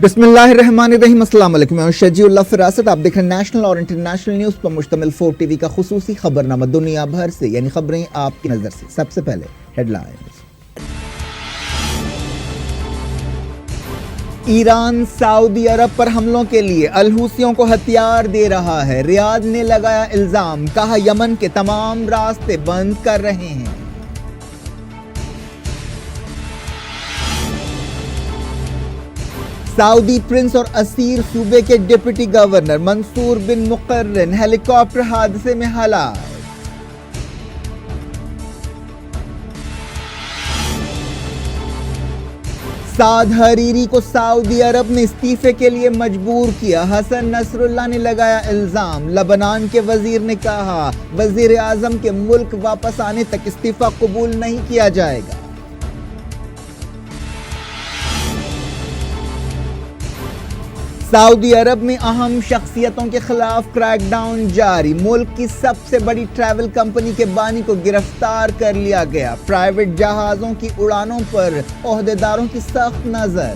بسم اللہ الرحمن الرحیم۔ السلام علیکم، میں شجی اللہ فراست۔ آپ دیکھ رہے ہیں نیشنل اور انٹرنیشنل نیوز پر مشتمل 4 ٹی وی کا خصوصی خبرنامہ دنیا بھر سے، یعنی خبریں آپ کی نظر سے۔ سب سے پہلے ہیڈ لائنز۔ ایران سعودی عرب پر حملوں کے لیے الحوثیوں کو ہتھیار دے رہا ہے۔ ریاض نے لگایا الزام، کہا یمن کے تمام راستے بند کر رہے ہیں۔ سعودی پرنس اور اسیر صوبے کے ڈپٹی گورنر منصور بن مقرن ہیلی کاپٹر حادثے میں ہلاک۔ سعد حریری کو سعودی عرب نے استعفے کے لیے مجبور کیا۔ حسن نصر اللہ نے لگایا الزام، لبنان کے وزیر نے کہا وزیر اعظم کے ملک واپس آنے تک استعفیٰ قبول نہیں کیا جائے گا۔ سعودی عرب میں اہم شخصیتوں کے خلاف کریک ڈاؤن جاری۔ ملک کی سب سے بڑی ٹریول کمپنی کے بانی کو گرفتار کر لیا گیا۔ پرائیویٹ جہازوں کی اڑانوں پر عہدیداروں کی سخت نظر۔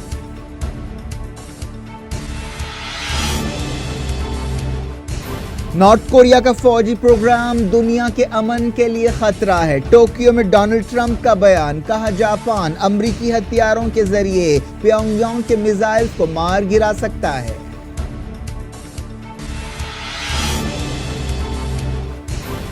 نارتھ کوریا کا فوجی پروگرام دنیا کے امن کے لیے خطرہ ہے۔ ٹوکیو میں ڈونلڈ ٹرمپ کا بیان، کہا جاپان امریکی ہتھیاروں کے ذریعے پیونگ یانگ کے میزائل کو مار گرا سکتا ہے۔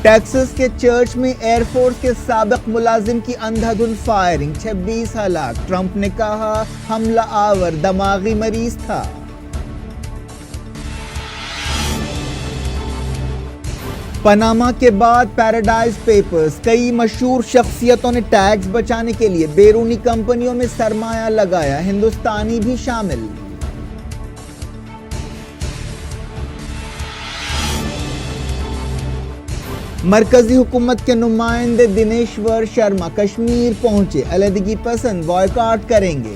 ٹیکساس کے چرچ میں ایئر فورس کے سابق ملازم کی اندھا دھند فائرنگ، 26 ہلاک۔ ٹرمپ نے کہا حملہ آور دماغی مریض تھا۔ پاناما کے بعد پیراڈائز پیپرز، کئی مشہور شخصیتوں نے ٹیکس بچانے کے لیے بیرونی کمپنیوں میں سرمایہ لگایا، ہندوستانی بھی شامل۔ مرکزی حکومت کے نمائندے دنیشور شرما کشمیر پہنچے، علیحدگی پسند بائیکاٹ کریں گے۔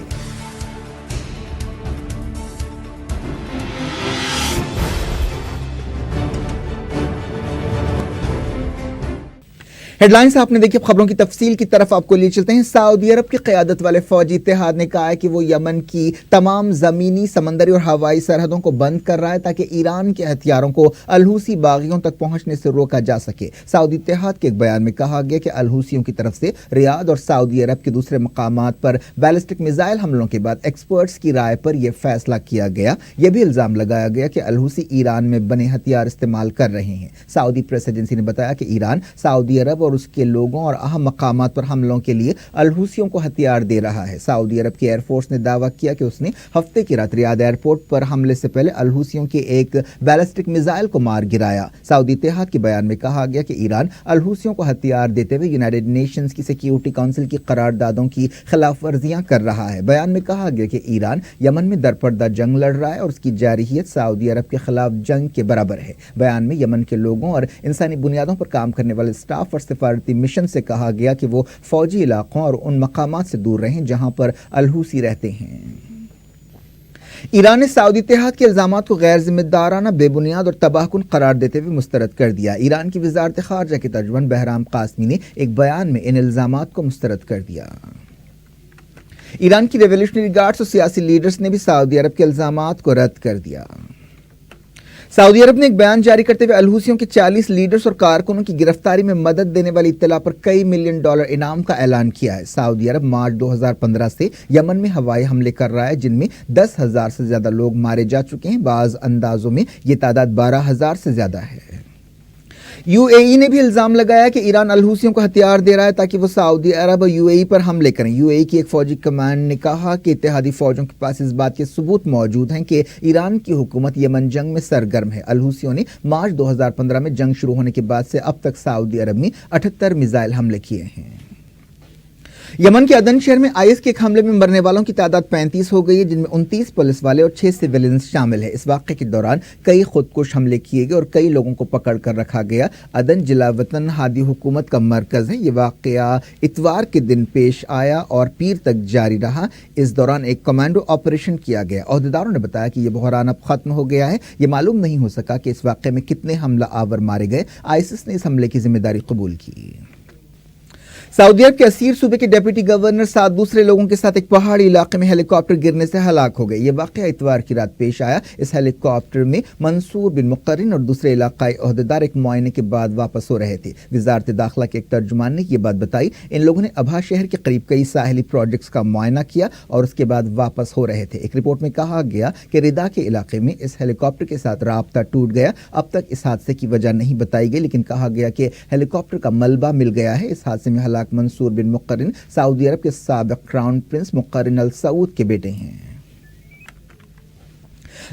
ہیڈ لائنز آپ نے دیکھی، اب خبروں کی تفصیل کی طرف آپ کو لیے چلتے ہیں۔ سعودی عرب کی قیادت والے فوجی اتحاد نے کہا ہے کہ وہ یمن کی تمام زمینی، سمندری اور ہوائی سرحدوں کو بند کر رہا ہے تاکہ ایران کے ہتھیاروں کو الحوثی باغیوں تک پہنچنے سے روکا جا سکے۔ سعودی اتحاد کے ایک بیان میں کہا گیا کہ الحوثیوں کی طرف سے ریاض اور سعودی عرب کے دوسرے مقامات پر بیلسٹک میزائل حملوں کے بعد ایکسپرٹس کی رائے پر یہ فیصلہ کیا گیا۔ یہ بھی الزام لگایا گیا کہ الحوثی ایران میں بنے ہتھیار استعمال کر رہے ہیں۔ سعودی پریس ایجنسی نے بتایا کہ ایران سعودی عرب اور اس کے لوگوں اور اہم مقامات پر حملوں کے لیے الحوثیوں کو ہتھیار دے رہا ہے۔ سعودی عرب کی ایئر فورس نے دعویٰ کیا کہ اس نے ہفتے کی رات ریاض ایئرپورٹ پر حملے سے پہلے الحوثیوں کے ایک بیلسٹک میزائل کو مار گرایا۔ سعودی اتحاد کے بیان میں کہا گیا کہ ایران الحوثیوں کو ہتھیار دیتے ہوئے یونائیٹڈ نیشنز کی سیکیورٹی کونسل کی قراردادوں کی خلاف ورزیاں کر رہا ہے۔ بیان میں کہا گیا کہ ایران یمن میں درپردہ جنگ لڑ رہا ہے اور اس کی جارحیت سعودی عرب کے خلاف جنگ کے برابر ہے۔ بیان میں یمن کے لوگوں اور انسانی بنیادوں پر کام کرنے والے اسٹاف اور سفارتی مشن سے کہا گیا کہ وہ فوجی علاقوں اور ان مقامات سے دور رہیں جہاں پر الحوثی رہتے ہیں۔ ایران نے سعودی اتحاد کے الزامات کو غیر ذمہ دارانہ، بے بنیاد اور تباہ کن قرار دیتے ہوئے مسترد کر دیا۔ ایران کی وزارت خارجہ کے ترجمان بہرام قاسمی نے ایک بیان میں ان الزامات کو مسترد کر دیا۔ ایران کی ریولیوشنری گارڈز اور سیاسی لیڈرز نے بھی سعودی عرب کے الزامات کو رد کر دیا۔ سعودی عرب نے ایک بیان جاری کرتے ہوئے الحوثیوں کے 40 لیڈرز اور کارکنوں کی گرفتاری میں مدد دینے والی اطلاع پر کئی ملین ڈالر انعام کا اعلان کیا ہے۔ سعودی عرب مارچ 2015 سے یمن میں ہوائی حملے کر رہا ہے جن میں 10,000 سے زیادہ لوگ مارے جا چکے ہیں۔ بعض اندازوں میں یہ تعداد 12,000 سے زیادہ ہے۔ یو اے ای نے بھی الزام لگایا کہ ایران الحوثیوں کو ہتھیار دے رہا ہے تاکہ وہ سعودی عرب اور یو اے ای پر حملے کریں۔ یو اے ای کی ایک فوجی کمانڈ نے کہا کہ اتحادی فوجوں کے پاس اس بات کے ثبوت موجود ہیں کہ ایران کی حکومت یمن جنگ میں سرگرم ہے۔ الحوثیوں نے مارچ 2015 میں جنگ شروع ہونے کے بعد سے اب تک سعودی عرب میں 78 میزائل حملے کیے ہیں۔ یمن کے عدن شہر میں آئی ایس کے ایک حملے میں مرنے والوں کی تعداد 35 ہو گئی ہے جن میں 29 پولیس والے اور 6 سویلینز شامل ہیں۔ اس واقعے کے دوران کئی خودکش حملے کیے گئے اور کئی لوگوں کو پکڑ کر رکھا گیا۔ عدن جلاوطن ہادی حکومت کا مرکز ہے۔ یہ واقعہ اتوار کے دن پیش آیا اور پیر تک جاری رہا۔ اس دوران ایک کمانڈو آپریشن کیا گیا۔ عہدیداروں نے بتایا کہ یہ بحران اب ختم ہو گیا ہے۔ یہ معلوم نہیں ہو سکا کہ اس واقعے میں کتنے حملہ آور مارے گئے۔ آئی ایس نے اس حملے کی ذمہ داری قبول کی۔ सऊदी अरब के असीर सूबे के डिप्टी गवर्नर 7 दूसरे लोगों के साथ एक पहाड़ी इलाके में हेलीकॉप्टर गिरने से हलाक हो गए। ये वाकया इतवार की रात पेश आया। इस हेलीकॉप्टर में मंसूर बिन मुकर्रिन और दूसरे इलाकाई ओहदेदार एक मुआयने के बाद वापस हो रहे थे। वजारत दाखिला के एक तर्जुमान ने ये बात बताई। इन लोगों ने अभा शहर के करीब कई साहिली प्रोजेक्ट्स का मुआयना किया और उसके बाद वापस हो रहे थे। एक रिपोर्ट में कहा गया कि रिदा के इलाके में इस हेलीकॉप्टर के साथ राब्ता टूट गया। अब तक इस हादसे की वजह नहीं बताई गई, लेकिन कहा गया कि हेलीकॉप्टर का मलबा मिल गया है। इस हादसे में हलाक मंसूर बिन मुकर्रिन सऊदी अरब के साबिक क्राउन प्रिंस मुकर्रिन अल सऊद के बेटे हैं।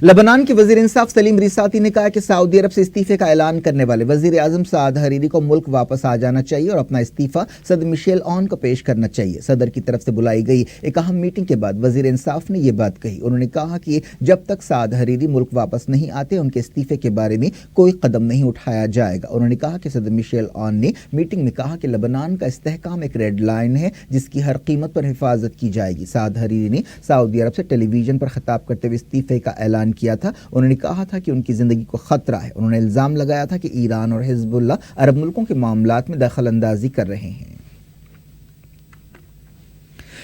लबनान के वजीर इंसाफ सलीम रिसाती ने कहा कि सऊदी अरब से इस्तीफे का ऐलान करने वाले वजीर आजम साद हरीरी को मुल्क वापस आ जाना चाहिए और अपना इस्तीफा सदर मिशेल ऑन को पेश करना चाहिए। सदर की तरफ से बुलाई गई एक अहम मीटिंग के बाद वजीर इंसाफ ने यह बात कही। उन्होंने कहा कि जब तक साद हरीरी मुल्क वापस नहीं आते उनके इस्तीफे के बारे में कोई कदम नहीं उठाया जाएगा। उन्होंने कहा कि सदर मिशेल ऑन ने मीटिंग में कहा कि लबनान का इस्तेहकाम एक रेड लाइन है जिसकी हर कीमत पर हिफाजत की जाएगी। साद हरीरी ने सऊदी अरब से टेलीविजन पर खिताब करते हुए इस्तीफे का ऐलान किया था। उन्होंने कहा था कि उनकी जिंदगी को खतरा है। उन्होंने इल्जाम लगाया था कि ईरान और हिजबुल्लाह अरब मुल्कों के मामलात में दखल अंदाजी कर रहे हैं।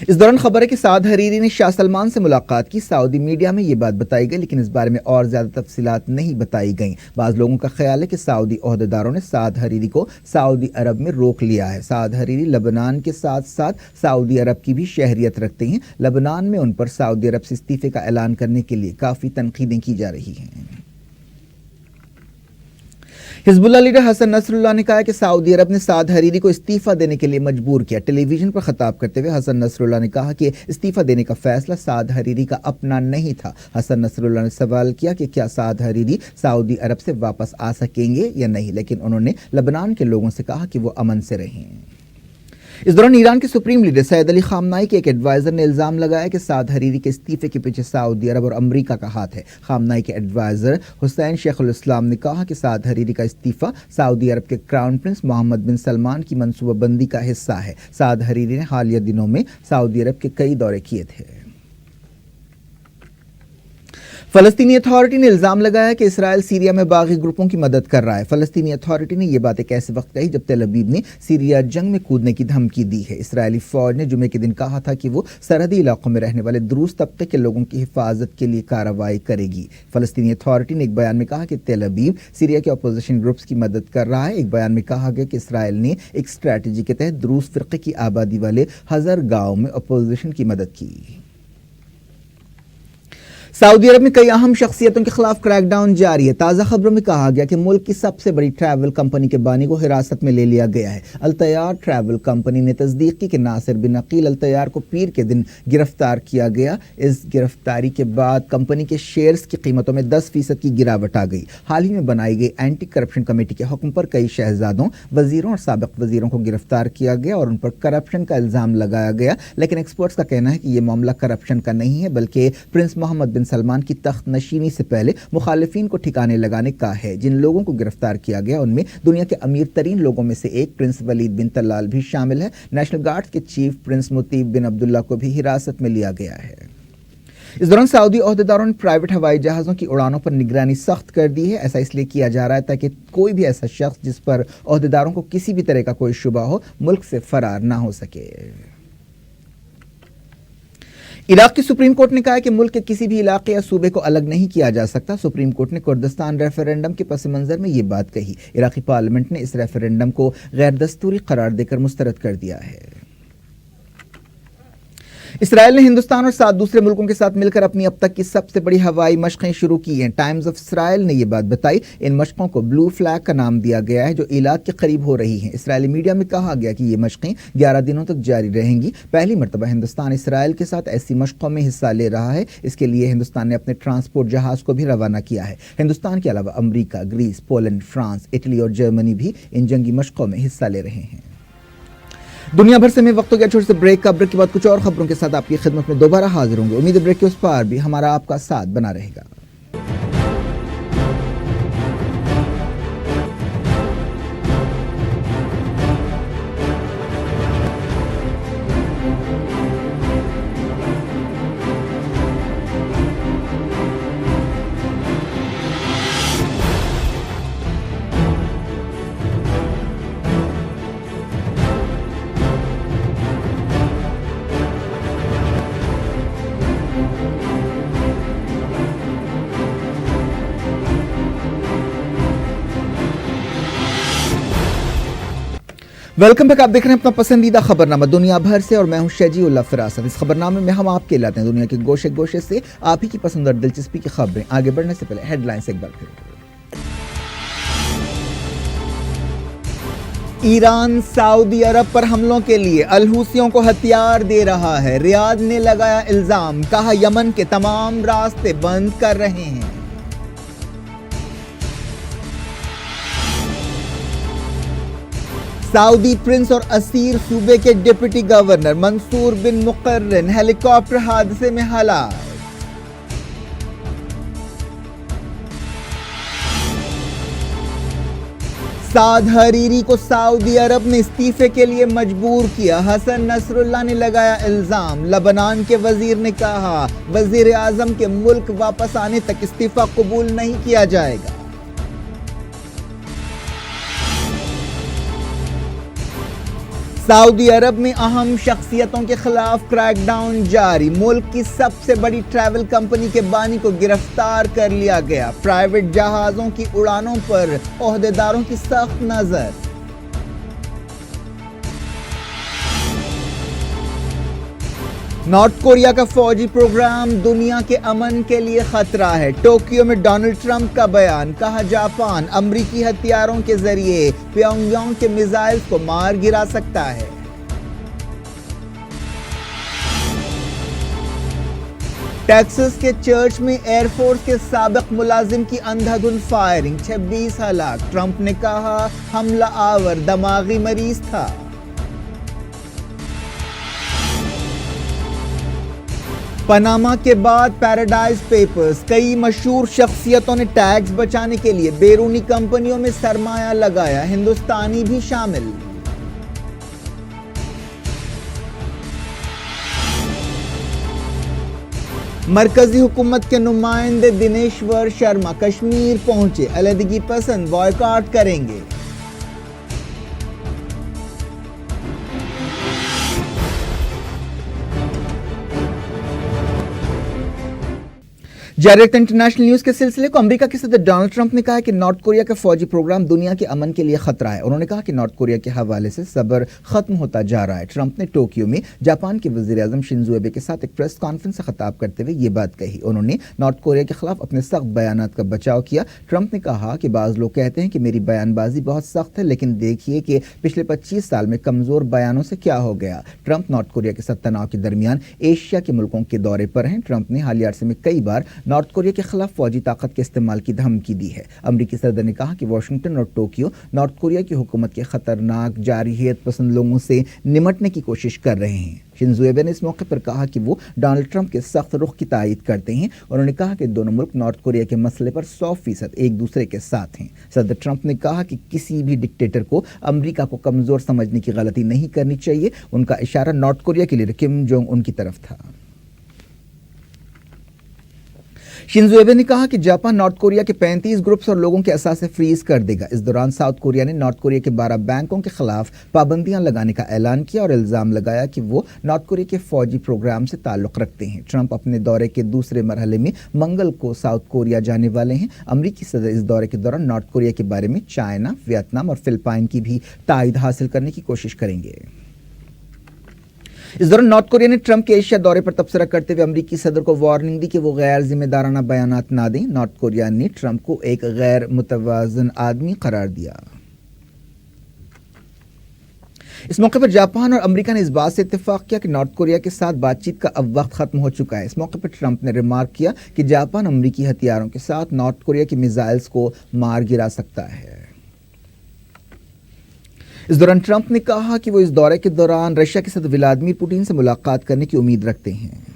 इस दौरान खबर है कि साद हरीरी ने शाह सलमान से मुलाकात की। सऊदी मीडिया में ये बात बताई गई, लेकिन इस बारे में और ज्यादा तफसीलात नहीं बताई गई। बाज़ लोगों का ख्याल है कि सऊदी ओहदेदारों ने साद हरीरी को सऊदी अरब में रोक लिया है। साद हरीरी लबनान के साथ साथ सऊदी अरब की भी शहरियत रखते हैं। लबनान में उन पर सऊदी अरब से इस्तीफे का ऐलान करने के लिए काफ़ी तनकीदें की जा रही हैं। हिजबुल्लाह लीडर हसन नसरुल्लाह ने कहा कि सऊदी अरब ने साद हरीरी को इस्तीफा देने के लिए मजबूर किया। टेलीविजन पर खिताब करते हुए हसन नसरुल्लाह ने कहा कि इस्तीफा देने का फैसला साद हरीरी का अपना नहीं था। हसन नसरुल्लाह ने सवाल किया कि क्या साद हरीरी सऊदी अरब से वापस आ सकेंगे या नहीं, लेकिन उन्होंने लबनान के लोगों से कहा कि वो अमन से रहें। इस दौरान ईरान के सुप्रीम लीडर सैयद अली खामनाई के एक एडवाइजर ने इल्जाम लगाया कि साद हरीरी के इस्तीफे के पीछे सऊदी अरब और अमरीका का हाथ है। खामनाई के एडवाइजर हुसैन शेखुल इस्लाम ने कहा कि साद हरीरी का इस्तीफा सऊदी अरब के क्राउन प्रिंस मोहम्मद बिन सलमान की मनसूबाबंदी का हिस्सा है। साद हरीरी ने हालिया दिनों में सऊदी अरब के कई दौरे किए थे। फलस्तीनी अथॉरिटी ने इल्जाम लगाया कि इसराइल सीरिया में बागी ग्रुपों की मदद कर रहा है। फलस्तीनी अथॉरिटी ने यह बात एक ऐसे वक्त कही जब तेल अवीव ने सीरिया जंग में कूदने की धमकी दी है। इसराइली फौज ने जुमे के दिन कहा था कि वो सरहदी इलाकों में रहने वाले दुरूस तबके के लोगों की हिफाजत के लिए कार्रवाई करेगी। फलस्तीनी अथॉरिटी ने एक बयान में कहा कि तेल अवीव सीरिया के अपोजिशन ग्रुप्स की मदद कर रहा है। एक बयान में कहा गया कि इसराइल ने एक स्ट्रैटेजी के तहत दुरूस फिरके की आबादी वाले हज़र गाँव में अपोजिशन की मदद की। सऊदी अरब में कई अहम शख्सियतों के खिलाफ क्रैकडाउन जारी है। ताज़ा खबरों में कहा गया कि मुल्क की सबसे बड़ी ट्रैवल कंपनी के बानी को हिरासत में ले लिया गया है। अल-तैयार ट्रैवल कंपनी ने तस्दीक की कि नासिर बिन अकील अल-तैयार को पीर के दिन गिरफ्तार किया गया। इस गिरफ्तारी के बाद कंपनी के शेयर्स की कीमतों में 10% की गिरावट आ गई। हाल ही में बनाई गई एंटी करप्शन कमेटी के हुक्म पर कई शहजादों, वजीरों और साबिक वजीरों को गिरफ्तार किया गया और उन पर करप्शन का इल्जाम लगाया गया। लेकिन एक्सपर्ट्स का कहना है कि यह मामला करप्शन का नहीं है, बल्कि प्रिंस मोहम्मद बिन सलमान की तख्त नशीनी से पहले मुखालिफिन को ठिकाने लगाने का है। जिन लोगों को गिरफ्तार किया गया उनमें दुनिया के अमीर तरीन लोगों में से एक प्रिंस वलीद बिन तलाल भी शामिल है। नेशनल गार्ड के चीफ प्रिंस मुतीब बिन अब्दुल्ला को भी हिरासत में लिया गया है। इस दौरान सऊदी ओहदेदारों ने प्राइवेट हवाई जहाज़ों की उड़ानों पर निगरानी सख्त कर दी है। ऐसा इसलिए किया जा रहा है ताकि कोई भी ऐसा शख्स जिस पर ओहदेदारों को किसी भी तरह का कोई शुबा हो मुल्क से फरार ना हो सके। इराक की सुप्रीम कोर्ट ने कहा है कि मुल्क के किसी भी इलाके या सूबे को अलग नहीं किया जा सकता। सुप्रीम कोर्ट ने कुर्दिस्तान रेफरेंडम के पस मंजर में ये बात कही। इराकी पार्लियामेंट ने इस रेफरेंडम को गैर दस्तूरी करार देकर मुस्तरद कर दिया है। इसराइल ने हिंदुस्तान और 7 दूसरे मुल्कों के साथ मिलकर अपनी अब तक की सबसे बड़ी हवाई मशकें शुरू की हैं। टाइम्स ऑफ इसराइल ने यह बात बताई। इन मशकों को ब्लू फ्लैग का नाम दिया गया है, जो इलाक के करीब हो रही हैं। इसराइली मीडिया में कहा गया कि ये मशकें 11 दिनों तक जारी रहेंगी। पहली मरतबा हिंदुस्तान इसराइल के साथ ऐसी मशकों में हिस्सा ले रहा है। इसके लिए हिंदुस्तान ने अपने ट्रांसपोर्ट जहाज को भी रवाना किया है। हिंदुस्तान के अलावा अमरीका, ग्रीस, पोलैंड, फ्रांस, इटली और जर्मनी भी इन जंगी मशकों में हिस्सा ले रहे हैं। दुनिया भर से मैं वक्त हो गया छोटे से ब्रेक का। ब्रेक के बाद कुछ और खबरों के साथ आपकी खिदमत में दोबारा हाजिर होंगे। उम्मीद है ब्रेक के उस पार भी हमारा आपका साथ बना रहेगा। Welcome back. आप देख रहे हैं अपना पसंदीदा खबरनामा दुनिया भर से और मैं हूं शजीउल्लाह फिरासत। इस खबरनामे में हम आपके लाते हैं दुनिया के गोशे गोशे से आप ही की पसंद और दिलचस्पी की खबरें। आगे बढ़ने से पहले हेडलाइंस एक बार फिर। ईरान सऊदी अरब पर हमलों के लिए अल-हुसियों को हथियार दे रहा है। रियाद ने लगाया इल्जाम, कहा यमन के तमाम रास्ते बंद कर रहे हैं। सऊदी प्रिंस और असीर सूबे के डिप्टी गवर्नर मंसूर बिन मुकर्रिन हेलीकॉप्टर हादसे में हलाक। साद हरीरी को सऊदी अरब ने इस्तीफे के लिए मजबूर किया। हसन नसरुल्लाह ने लगाया इल्जाम। लबनान के वजीर ने कहा वजीर आजम के मुल्क वापस आने तक इस्तीफा कबूल नहीं किया जाएगा। सऊदी अरब में अहम शख्सियतों के खिलाफ क्रैकडाउन जारी। मुल्क की सबसे बड़ी ट्रैवल कंपनी के बानी को गिरफ्तार कर लिया गया। प्राइवेट जहाजों की उड़ानों पर ओहदेदारों की सख्त नजर। नॉर्थ कोरिया का फौजी प्रोग्राम दुनिया के अमन के लिए खतरा है। टोक्यो में डोनाल्ड ट्रंप का बयान, कहा जापान अमरीकी हथियारों के जरिए प्योंगयांग के मिसाइल्स को मार गिरा सकता है। टेक्सास के चर्च में एयरफोर्स के साबिक मुलाजिम की अंधाधुंध फायरिंग, 26 हलाक। ट्रंप ने कहा हमला आवर दिमागी मरीज था। पनामा के बाद पैराडाइज पेपर्स, कई मशहूर शख्सियतों ने टैक्स बचाने के लिए बैरूनी कंपनियों में सरमाया लगाया, हिंदुस्तानी भी शामिल। मरकजी हुकूमत के नुमाइंदे दिनेश्वर शर्मा कश्मीर पहुंचे, अलहदगी पसंद बॉयकॉट करेंगे। डायरेक्ट इंटरनेशनल न्यूज के सिलसिले को अमेरिका के सदर डोनाल्ड ट्रंप ने कहा है कि नॉर्थ कोरिया का फौजी प्रोग्राम दुनिया के अमन के लिए खतरा है। उन्होंने कहा कि नॉर्थ कोरिया के हवाले से सब्र खत्म होता जा रहा है। ट्रंप ने टोक्यो में जापान के वजीर आजम शिंजो एबे के साथ एक प्रेस कॉन्फ्रेंस से खिताब करते हुए ये बात कही। उन्होंने नॉर्थ कोरिया के खिलाफ अपने सख्त बयानात का बचाव किया। ट्रंप ने कहा कि बाज लोग कहते हैं कि मेरी बयानबाजी बहुत सख्त है, लेकिन देखिए कि पिछले 25 साल में कमजोर बयानों से क्या हो गया। ट्रंप नॉर्थ कोरिया के साथ तनाव के दरमियान एशिया के मुल्कों के दौरे पर हैं। ट्रंप ने हालिया अरसे में कई बार नॉर्थ कोरिया के खिलाफ फौजी ताकत के इस्तेमाल की धमकी दी है। अमेरिकी सदर ने कहा कि वाशिंगटन और टोक्यो नॉर्थ कोरिया की हुकूमत के खतरनाक जारहियत पसंद लोगों से निमटने की कोशिश कर रहे हैं। शिंजो एबे ने इस मौके पर कहा कि वो डोनाल्ड ट्रंप के सख्त रुख की तायद करते हैं। उन्होंने कहा कि दोनों मुल्क नॉर्थ कोरिया के मसले पर 100% एक दूसरे के साथ हैं। सदर ट्रंप ने कहा कि किसी भी डिक्टेटर को अमेरिका को कमजोर समझने की गलती नहीं करनी चाहिए। उनका इशारा नॉर्थ कोरिया के लीडर किम जोंग उन की तरफ था। शिंजो एबे ने कहा कि जापान नॉर्थ कोरिया के 35 ग्रुप्स और लोगों के असासे फ्रीज कर देगा। इस दौरान साउथ कोरिया ने नॉर्थ कोरिया के 12 बैंकों के खिलाफ पाबंदियां लगाने का ऐलान किया और इल्जाम लगाया कि वो नॉर्थ कोरिया के फौजी प्रोग्राम से ताल्लुक रखते हैं। ट्रंप अपने दौरे के दूसरे मरहले में मंगल को साउथ कोरिया जाने वाले हैं। अमरीकी सदर इस दौरे के दौरान नॉर्थ कोरिया के बारे में चाइना, वियतनाम और फिलिपाइन की भी तायद हासिल करने की कोशिश करेंगे। इस दौरान नॉर्थ कोरिया ने ट्रंप के एशिया दौरे पर तबसरा करते हुए अमेरिकी सदर को वार्निंग दी कि वो गैर जिम्मेदाराना बयानात ना दें। नॉर्थ कोरिया ने ट्रंप को एक गैर मुतवाज़न आदमी करार दिया। इस मौके पर जापान और अमेरिका ने इस बात से इत्तेफाक किया कि नॉर्थ कोरिया के साथ बातचीत का अब वक्त खत्म हो चुका है। इस मौके पर ट्रंप ने रिमार्क किया कि जापान अमेरिकी हथियारों के साथ नॉर्थ कोरिया की मिसाइल्स को मार गिरा सकता है। इस दौरान ट्रंप ने कहा कि वो इस दौरे के दौरान रशिया के सदर व्लादिमीर पुतिन से मुलाकात करने की उम्मीद रखते हैं।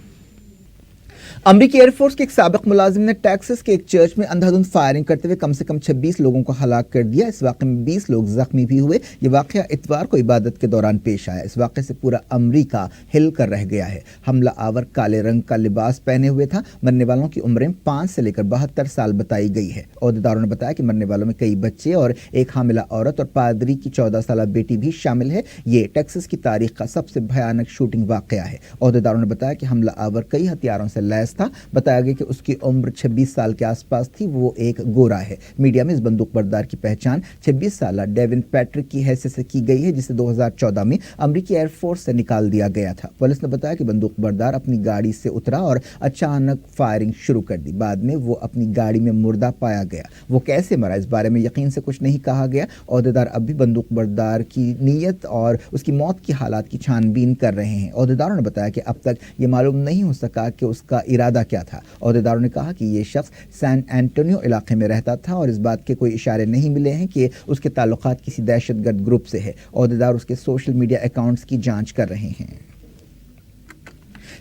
अमरीकी एयरफोर्स के एक साबिक मुलाजिम ने टेक्सास के एक चर्च में अंधाधुंध फायरिंग करते हुए कम से कम 26 लोगों को हलाक कर दिया। इस वाक़े में 20 लोग जख्मी भी हुए। ये वाक़या इतवार को इबादत के दौरान पेश आया। इस वाक़े से पूरा अमरीका हिल कर रह गया है। हमला आवर काले रंग का लिबास पहने हुए था। मरने वालों की उम्रें 5 से लेकर 72 साल बताई गई है। ओहदेदारों ने बताया कि मरने वालों में कई बच्चे और एक हामिला औरत और पादरी की 14 साल बेटी भी शामिल है। ये टेक्सास की तारीख का सबसे भयानक शूटिंग वाक़या है। ओहदेदारों ने बताया कि हमला आवर कई हथियारों से लैस फैज़ था। बताया गया कि उसकी उम्र 26 साल के आसपास थी। वो एक गोरा है। मीडिया में इस बंदूक बरदार की पहचान 26 साल डेविन पैट्रिक की हैसियत से की गई है, जिसे 2014 में अमेरिकी एयरफोर्स से निकाल दिया गया था। पुलिस ने बताया कि बंदूक बरदार अपनी गाड़ी से उतरा और अचानक फायरिंग शुरू कर दी। बाद में वो अपनी गाड़ी में मुर्दा पाया गया। वो कैसे मरा, इस बारे में यकीन से कुछ नहीं कहा गया। ओहदेदार अब भी बंदूक बरदार की नीयत और उसकी मौत की हालात की छानबीन कर रहे हैं। ओहदेदारों ने बताया कि अब तक ये मालूम नहीं हो सका कि उसका इरादा क्या था। ओहदेदारों ने कहा कि ये शख्स सैन एंटोनियो इलाके में रहता था और इस बात के कोई इशारे नहीं मिले हैं कि उसके ताल्लुकात किसी दहशतगर्द ग्रुप से है। ओहदेदार उसके सोशल मीडिया अकाउंट्स की जांच कर रहे हैं।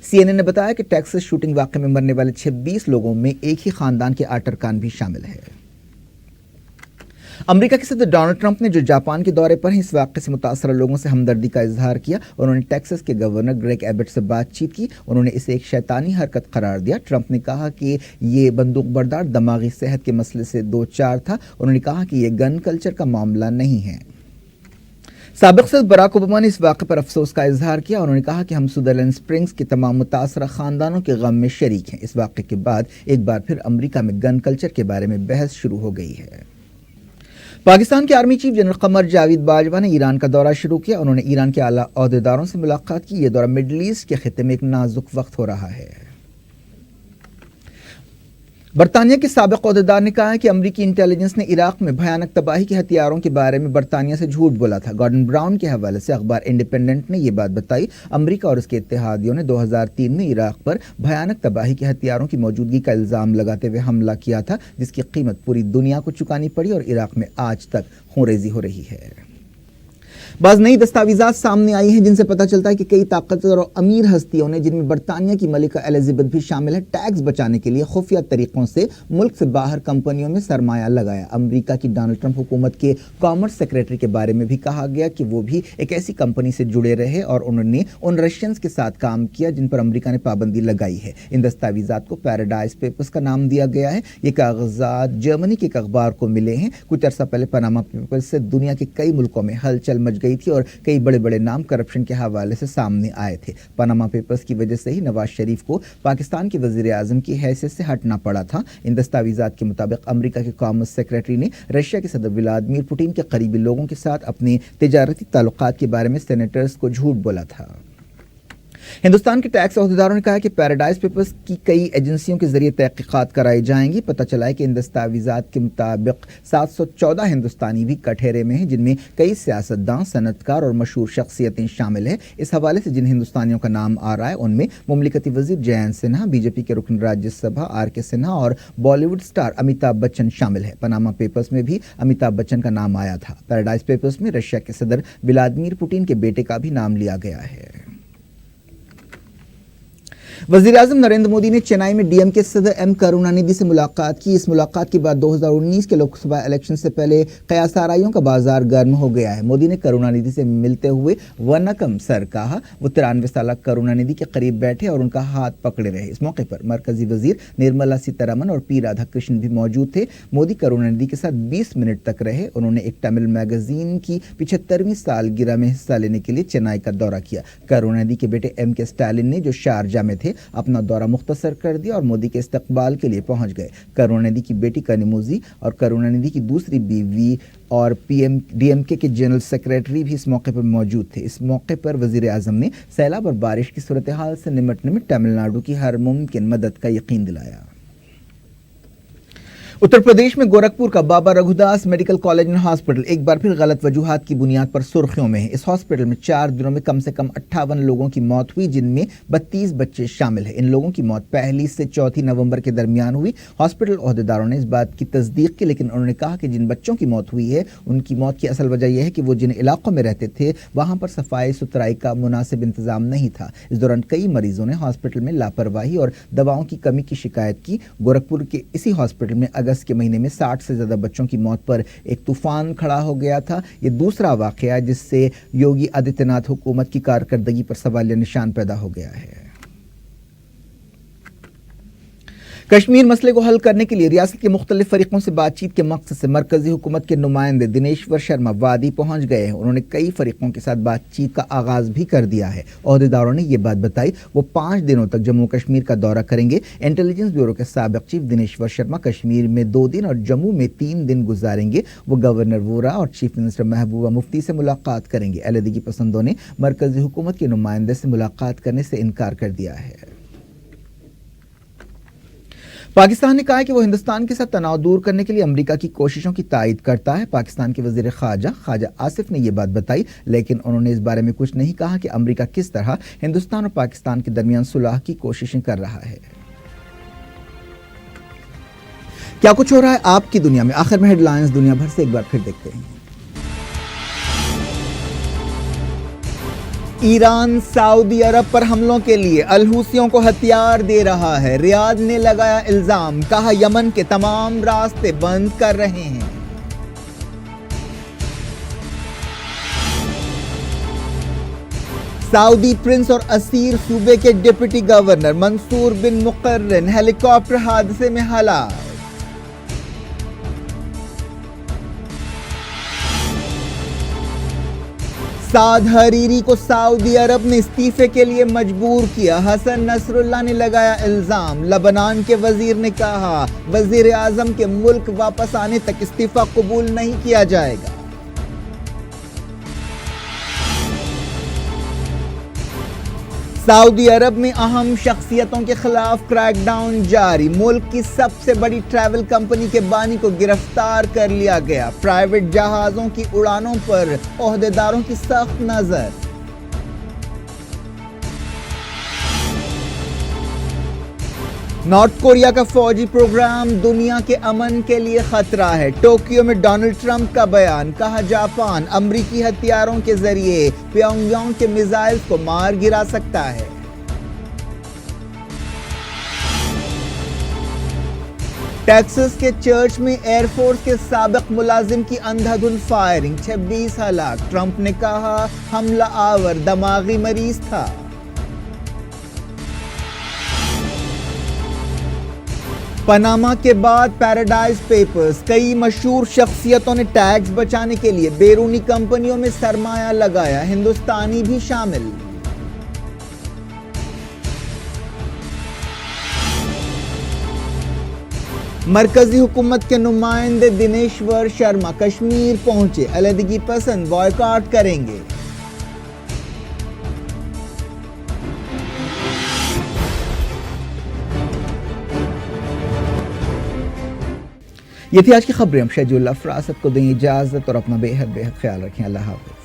CNN ने बताया कि टेक्सास शूटिंग वाक़े में मरने वाले 26 लोगों में एक ही खानदान के 8 अरकान भी शामिल है। अमेरिका के सदर डोनाल्ड ट्रंप ने जो जापान के दौरे पर हैं, इस वाक़े से मुतासर लोगों से हमदर्दी का इजहार किया। उन्होंने टेक्सास के गवर्नर ग्रेग एबट से बातचीत की। उन्होंने इसे एक शैतानी हरकत करार दिया। ट्रंप ने कहा कि ये बंदूक बरदार दिमागी सेहत के मसले से दो चार था। उन्होंने कहा कि ये गन कल्चर का मामला नहीं है। साबिक सदर बराक ओबामा ने इस वाक़े पर अफसोस का इजहार किया। उन्होंने कहा कि हम सुदरलैंड स्प्रिंग्स के तमाम मुतासरा खानदानों के गम में शरीक हैं। इस वाक़े के बाद एक बार फिर अमेरिका में गन कल्चर के बारे में बहस शुरू हो गई है। पाकिस्तान के army chief general Qamar Javed Bajwa ने ईरान का दौरा शुरू किया। उन्होंने ईरान के आला ओहदेदारों से मुलाकात की। ये दौरा मिडल ईस्ट के खित्ते में एक नाजुक वक्त हो रहा है। बरतानिया के साबिक ओहदेदार ने कहा है कि अमरीकी इंटेलिजेंस ने इराक में भयानक तबाही के हथियारों के बारे में बरतानिया से झूठ बोला था। गॉर्डन ब्राउन के हवाले से अखबार इंडिपेंडेंट ने यह बात बताई। अमरीका और उसके इत्तेहादियों ने 2003 में इराक पर भयानक तबाही के हथियारों की मौजूदगी का इल्ज़ाम लगाते हुए हमला किया था, जिसकी कीमत पूरी दुनिया को चुकानी पड़ी और इराक में आज तक खूंरेज़ी हो रही है। बाज़ नई दस्तावेज़ात सामने आई हैं जिनसे पता चलता है कि कई ताकतवर और अमीर हस्तियों ने, जिनमें बरतानिया की मलिका एलिज़ाबेथ भी शामिल है, टैक्स बचाने के लिए खुफिया तरीक़ों से मुल्क से बाहर कंपनियों में सरमाया लगाया। अमेरिका की डोनाल्ड ट्रंप हुकूमत के कॉमर्स सेक्रेटरी के बारे में भी कहा गया कि वो भी एक ऐसी कंपनी से जुड़े रहे और उन्होंने उन रशियंस के साथ काम किया जिन पर अमेरिका ने पाबंदी लगाई है। इन दस्तावेज़ात को पैराडाइज पेपर्स का नाम दिया गया है। ये कागजात जर्मनी के एक अखबार को मिले हैं। कुछ अर्सा पहले पनामा पेपर्स से दुनिया के कई मुल्कों में हलचल मच गई थी और कई बड़े बड़े नाम करप्शन के हवाले से सामने आए थे। पनामा पेपर्स की वजह से ही नवाज शरीफ को पाकिस्तान के वजीर आजम की हैसियत से हटना पड़ा था। इन दस्तावेज़ात के मुताबिक अमेरिका के कॉमर्स सेक्रेटरी ने रशिया के सदर व्लादिमीर पुतिन के करीबी लोगों के साथ अपने तिजारती ताल्लुकात के बारे में सेनेटर्स को झूठ बोला था। हिंदुस्तान के टैक्स अहदेदारों ने कहा कि पैराडाइज पेपर्स की कई एजेंसियों के जरिए तहकीकात कराई जाएंगी। पता चला है कि इन दस्तावेज़ात के मुताबिक 714 हिंदुस्तानी भी कठहरे में हैं, जिनमें कई सियासतदान, सनतकार और मशहूर शख्सियतें शामिल हैं। इस हवाले से जिन हिंदुस्तानियों का नाम आ रहा है उनमें मुमलिकती वजीर जयंत सिन्हा, बीजेपी के रुकन राज्यसभा RK सिन्हा और बॉलीवुड स्टार अमिताभ बच्चन शामिल है। पनामा पेपर्स में भी अमिताभ बच्चन का नाम आया था। पैराडाइज पेपर्स में रशिया के सदर व्लादिमीर पुतिन के बेटे का भी नाम लिया गया है। वज़ीर आज़म नरेंद्र मोदी ने चेन्नई में DMK सदर M करुणानिधि से मुलाकात की। इस मुलाकात के बाद 2019 के लोकसभा इलेक्शन से पहले कयासाराइयों का बाजार गर्म हो गया है। मोदी ने करुणानिधि से मिलते हुए वनकम सर कहा। वो 93 साल करुणानिधि के करीब बैठे और उनका हाथ पकड़े रहे। इस मौके पर मरकजी वजीर निर्मला सीतारमन और P राधाकृष्णन भी मौजूद थे। मोदी करुणानिधि के साथ 20 मिनट तक रहे। उन्होंने एक तमिल मैगजीन की 75वीं सालगिरह में हिस्सा लेने के लिए चेन्नई का दौरा किया। करुणानिधि के बेटे MK स्टालिन ने, जो शारजा में थे, अपना दौरा मुख्तसर कर दिया और मोदी के इस्तकबाल के लिए पहुंच गए। करुणानिधि की बेटी कनिमोजी और करुणानिधि की दूसरी बीवी और DMK के जनरल सेक्रेटरी भी इस मौके पर मौजूद थे। इस मौके पर वजीर आजम ने सैलाब और बारिश की सूरत हाल से निपटने में तमिलनाडु की हर मुमकिन मदद का यकीन दिलाया। उत्तर प्रदेश में गोरखपुर का Baba Raghudas medical college and hospital एक बार फिर गलत वजूहात की बुनियाद पर सुर्खियों में है। इस हॉस्पिटल में 4 दिनों में कम से कम 58 लोगों की मौत हुई, जिनमें 32 बच्चे शामिल हैं। इन लोगों की मौत 1 से 4 नवंबर के दरमियान हुई। हॉस्पिटल ओहदेदारों ने इस बात की तस्दीक की, लेकिन उन्होंने कहा कि जिन बच्चों की मौत हुई है उनकी मौत की असल वजह यह है कि वो जिन इलाकों में रहते थे वहां पर सफाई सुथराई का मुनासिब इंतजाम नहीं था। इस दौरान कई मरीजों ने हॉस्पिटल में लापरवाही और दवाओं की कमी की शिकायत की। गोरखपुर के इसी हॉस्पिटल में अगस्त के महीने में 60 से ज्यादा बच्चों की मौत पर एक तूफान खड़ा हो गया था। ये दूसरा वाकया जिससे योगी आदित्यनाथ हुकूमत की कारकर्दगी पर सवालिया निशान पैदा हो गया है। کشمیر مسئلے کو حل کرنے کے لیے ریاست کے مختلف فریقوں سے بات چیت کے مقصد سے مرکزی حکومت کے نمائندے دنیشور شرما وادی پہنچ گئے ہیں۔ انہوں نے کئی فریقوں کے ساتھ بات چیت کا آغاز بھی کر دیا ہے۔ عہدیداروں نے یہ بات بتائی، وہ 5 دنوں تک جموں کشمیر کا دورہ کریں گے۔ انٹیلیجنس بیورو کے سابق چیف دنیشور شرما کشمیر میں 2 دن اور جموں میں 3 دن گزاریں گے۔ وہ گورنر وورا اور چیف منسٹر محبوبہ مفتی سے ملاقات کریں گے۔ علیحدگی پسندوں نے مرکزی حکومت کے نمائندے سے ملاقات کرنے سے انکار کر دیا ہے۔ پاکستان نے کہا ہے کہ وہ ہندوستان کے ساتھ تناؤ دور کرنے کے لیے امریکہ کی کوششوں کی تائید کرتا ہے۔ پاکستان کے وزیر خارجہ آصف نے یہ بات بتائی، لیکن انہوں نے اس بارے میں کچھ نہیں کہا کہ امریکہ کس طرح ہندوستان اور پاکستان کے درمیان صلح کی کوششیں کر رہا ہے۔ کیا کچھ ہو رہا ہے آپ کی دنیا میں؟ آخر میں ہیڈ لائنز دنیا بھر سے ایک بار پھر دیکھتے ہیں۔ ایران سعودی عرب پر حملوں کے لیے الحوثیوں کو ہتھیار دے رہا ہے۔ ریاض نے لگایا الزام، کہا یمن کے تمام راستے بند کر رہے ہیں۔ سعودی پرنس اور اسیر صوبے کے ڈپٹی گورنر منصور بن مقرن ہیلی کاپٹر حادثے میں ہلاک۔ سعد حریری کو سعودی عرب نے استعفے کے لیے مجبور کیا۔ حسن نصر اللہ نے لگایا الزام، لبنان کے وزیر نے کہا وزیر اعظم کے ملک واپس آنے تک استعفیٰ قبول نہیں کیا جائے گا۔ سعودی عرب میں اہم شخصیتوں کے خلاف کریک ڈاؤن جاری، ملک کی سب سے بڑی ٹریول کمپنی کے بانی کو گرفتار کر لیا گیا۔ پرائیویٹ جہازوں کی اڑانوں پر عہدیداروں کی سخت نظر۔ نارتھ کوریا کا فوجی پروگرام دنیا کے امن کے لیے خطرہ ہے۔ ٹوکیو میں ڈونلڈ ٹرمپ کا بیان، کہا جاپان امریکی ہتھیاروں کے ذریعے پیونگ یانگ کے میزائل کو مار گرا سکتا ہے۔ ٹیکساس کے چرچ میں ایئر فورس کے سابق ملازم کی اندھا دھند فائرنگ، 26 ہلاک۔ ٹرمپ نے کہا حملہ آور دماغی مریض تھا۔ پاناما کے بعد پیراڈائز پیپرز، کئی مشہور شخصیتوں نے ٹیکس بچانے کے لیے بیرونی کمپنیوں میں سرمایہ لگایا، ہندوستانی بھی شامل۔ مرکزی حکومت کے نمائندے دنیشور شرما کشمیر پہنچے، علیحدگی پسند بائیکاٹ کریں گے۔ یہ تھی آج کی خبریں۔ ہم شہجول افراست کو دیں اجازت اور اپنا بے حد خیال رکھیں۔ اللہ حافظ۔